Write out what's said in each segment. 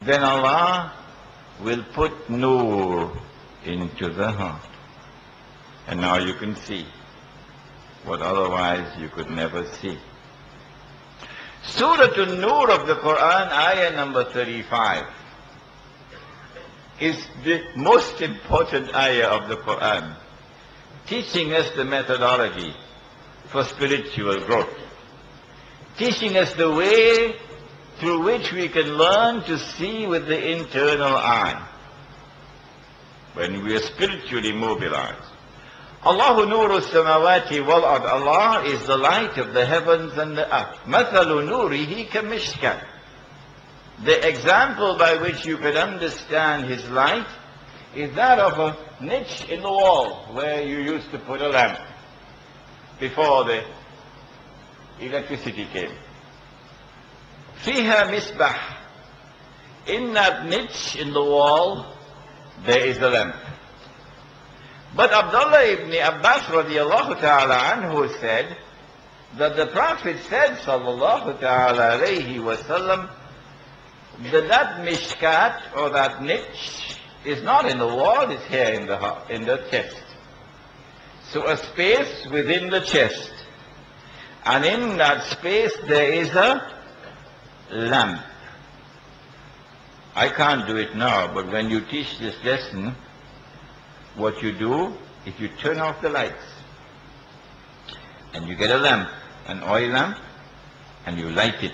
then Allah will put nur into the heart. And now you can see what otherwise you could never see. Surah An-Nur of the Quran, ayah number 35, is the most important ayah of the Quran, teaching us the methodology for spiritual growth, teaching us the way through which we can learn to see with the internal eye when we are spiritually mobilized. Allahu nuru samawati wal ard. Allah is the light of the heavens and the earth. Mathalu nurihi kamishkat. The example by which you can understand his light is that of a niche in the wall where you used to put a lamp before the electricity came. Fiha misbah. In that niche in the wall, there is a lamp. But Abdullah ibn Abbas radiallahu ta'ala anhu said that the Prophet said sallallahu ta'ala alayhi wasallam that mishkat or that niche is not in the wall, it's here in the chest. So a space within the chest. And in that space there is a lamp. I can't do it now, but when you teach this lesson, what you do is you turn off the lights and you get a lamp, an oil lamp, and you light it.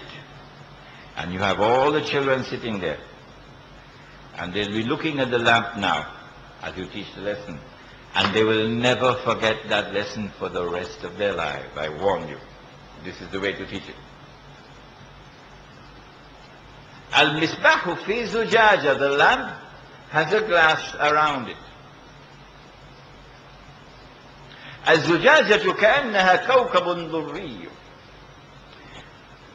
And you have all the children sitting there. And they'll be looking at the lamp now as you teach the lesson. And they will never forget that lesson for the rest of their lives. I warn you. This is the way to teach it. Al-misbahu fi zujaja. The lamp has a glass around it. الزجاجة كأنها كوكب ضري.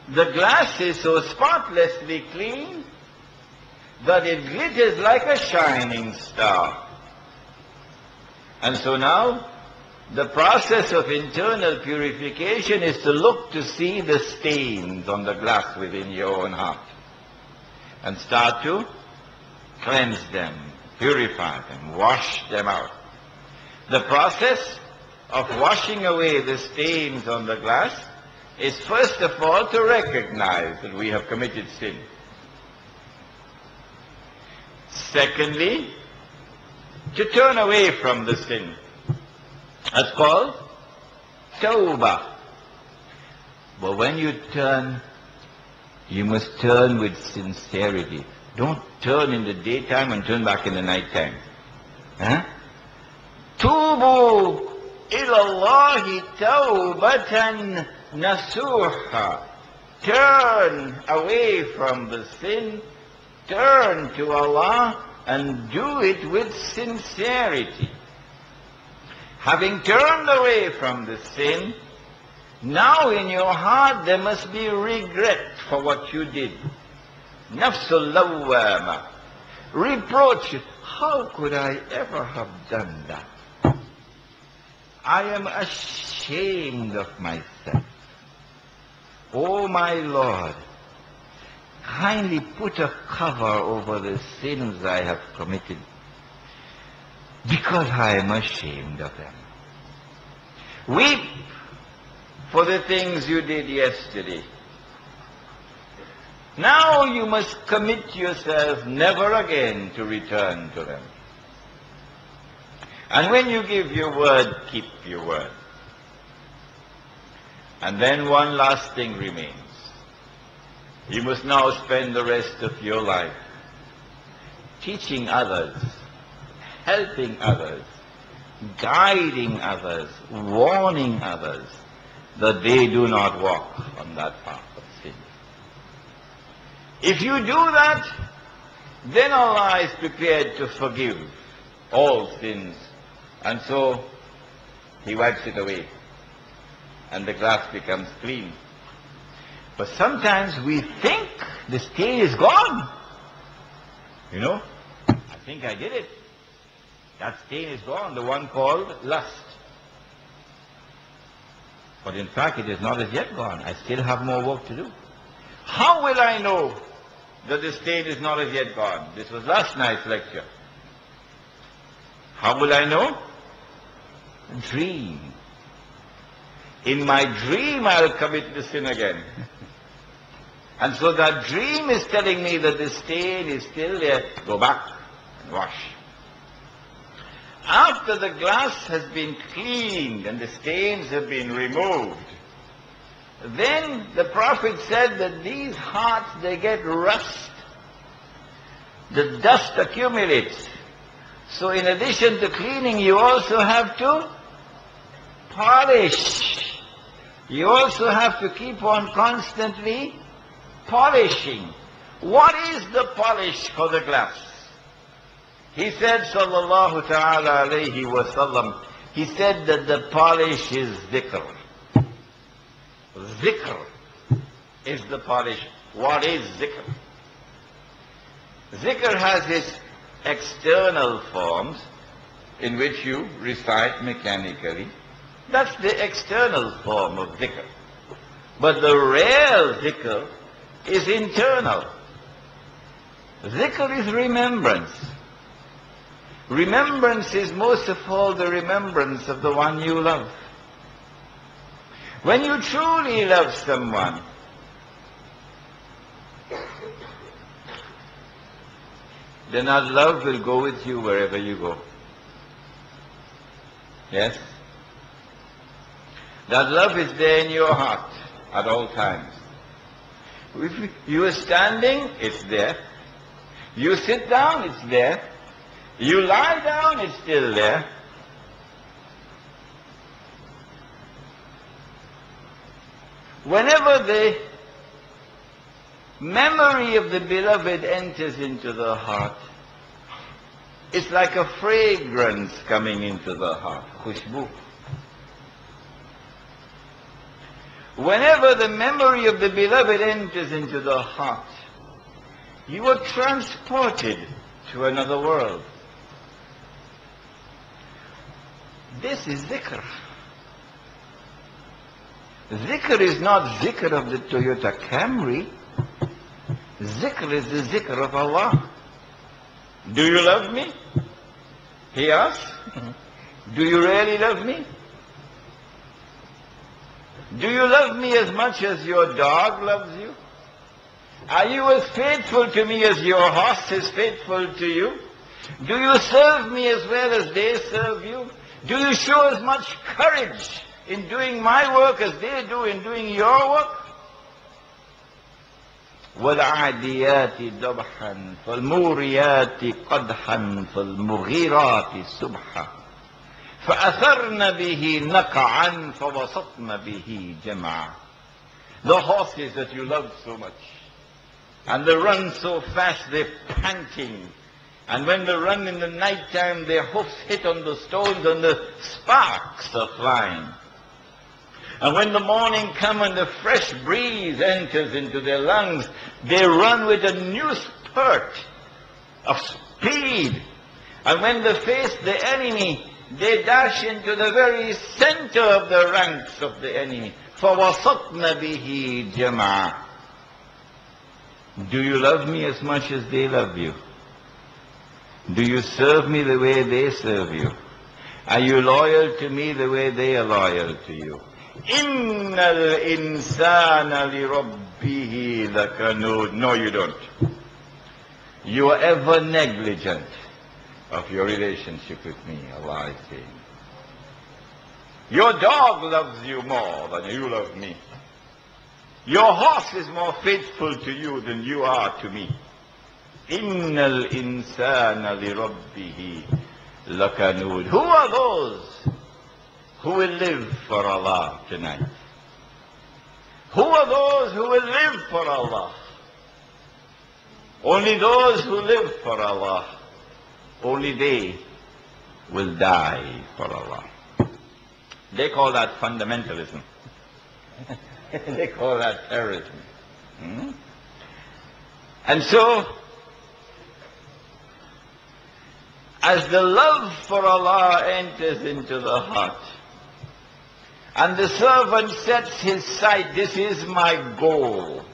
The glass is so spotlessly clean that it glitters like a shining star. And so now, the process of internal purification is to look to see the stains on the glass within your own heart and start to cleanse them, purify them, wash them out. The process of washing away the stains on the glass is first of all to recognize that we have committed sin. Secondly, to turn away from the sin. That's called tawbah. But when you turn, you must turn with sincerity. Don't turn in the daytime and turn back in the nighttime. Tubu ilallahi tawbatan nasuha. Turn away from the sin, turn to Allah and do it with sincerity. Having turned away from the sin, now in your heart there must be regret for what you did. Nafsul lawwama. Reproach. How could I ever have done that? I am ashamed of myself. Oh my Lord, kindly put a cover over the sins I have committed, because I am ashamed of them. Weep for the things you did yesterday. Now you must commit yourself never again to return to them. And when you give your word, keep your word. And then one last thing remains. You must now spend the rest of your life teaching others, helping others, guiding others, warning others that they do not walk on that path of sin. If you do that, then Allah is prepared to forgive all sins. And so He wipes it away and the glass becomes clean. But sometimes we think the stain is gone. You know, I think I did it. That stain is gone, the one called lust. But in fact, it is not as yet gone. I still have more work to do. How will I know that the stain is not as yet gone? This was last night's lecture. How will I know? Dream. In my dream I'll commit the sin again. And so that dream is telling me that the stain is still there. Go back and wash. After the glass has been cleaned and the stains have been removed, then the Prophet said that these hearts, they get rust. The dust accumulates. So in addition to cleaning, you also have to polish. You also have to keep on constantly polishing. What is the polish for the glass? He said, sallallahu ta'ala alayhi wa sallam, he said that the polish is dhikr. Zikr is the polish. What is zikr? Zikr has its external forms in which you recite mechanically. That's the external form of zikr. But the real zikr is internal. Zikr is remembrance. Remembrance is most of all the remembrance of the one you love. When you truly love someone, then that love will go with you wherever you go. Yes? That love is there in your heart at all times. If you are standing, it's there. You sit down, it's there. You lie down, it's still there. Whenever the memory of the beloved enters into the heart, it's like a fragrance coming into the heart. Khushbu. Whenever the memory of the beloved enters into the heart, you are transported to another world. This is zikr. Zikr is not zikr of the Toyota Camry. Zikr is the zikr of Allah. Do you love me? He asked. Do you really love me? Do you love me as much as your dog loves you? Are you as faithful to me as your horse is faithful to you? Do you serve me as well as they serve you? Do you show as much courage in doing my work as they do in doing your work? وَالْعَادِيَاتِ ضَبْحًا فَالْمُورِيَاتِ قَدْحًا فَالْمُغِيرَاتِ سُبْحًا فَأَثَرْنَ بِهِ نَقْعًا فَوَسَطْنَ بِهِ جَمْعًا. The horses that you love so much, and they run so fast, they're panting. And when they run in the night time, their hoofs hit on the stones and the sparks are flying. And when the morning comes and the fresh breeze enters into their lungs, they run with a new spurt of speed. And when they face the enemy, they dash into the very center of the ranks of the enemy. فَوَسَطْنَ بِهِ جَمْعًا. Do you love me as much as they love you? Do you serve me the way they serve you? Are you loyal to me the way they are loyal to you? إِنَّ الْإِنسَانَ لِرَبِّهِ لَكَنُودٌ. No, you don't. You are ever negligent of your relationship with me, Allah is saying. Your dog loves you more than you love me. Your horse is more faithful to you than you are to me. إِنَّ الْإِنسَانَ لِرَبِّهِ لَكَنُودٌ. Who are those who will live for Allah tonight? Who are those who will live for Allah? Only those who live for Allah. Only they will die for Allah. They call that fundamentalism. They call that terrorism. And so, as the love for Allah enters into the heart, and the servant sets his sight, this is my goal.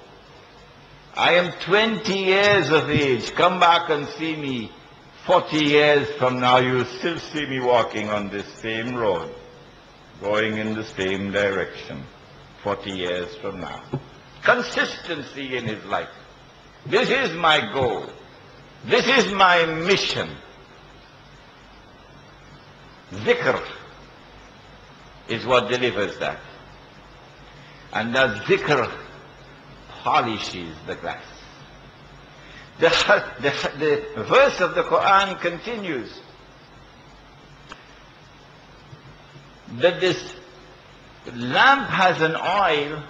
I am 20 years of age. Come back and see me 40 years from now. You still see me walking on this same road, going in the same direction 40 years from now. Consistency in his life. This is my goal. This is my mission. Zikr is what delivers that. And that zikr polishes the glass. The verse of the Quran continues that this lamp has an oil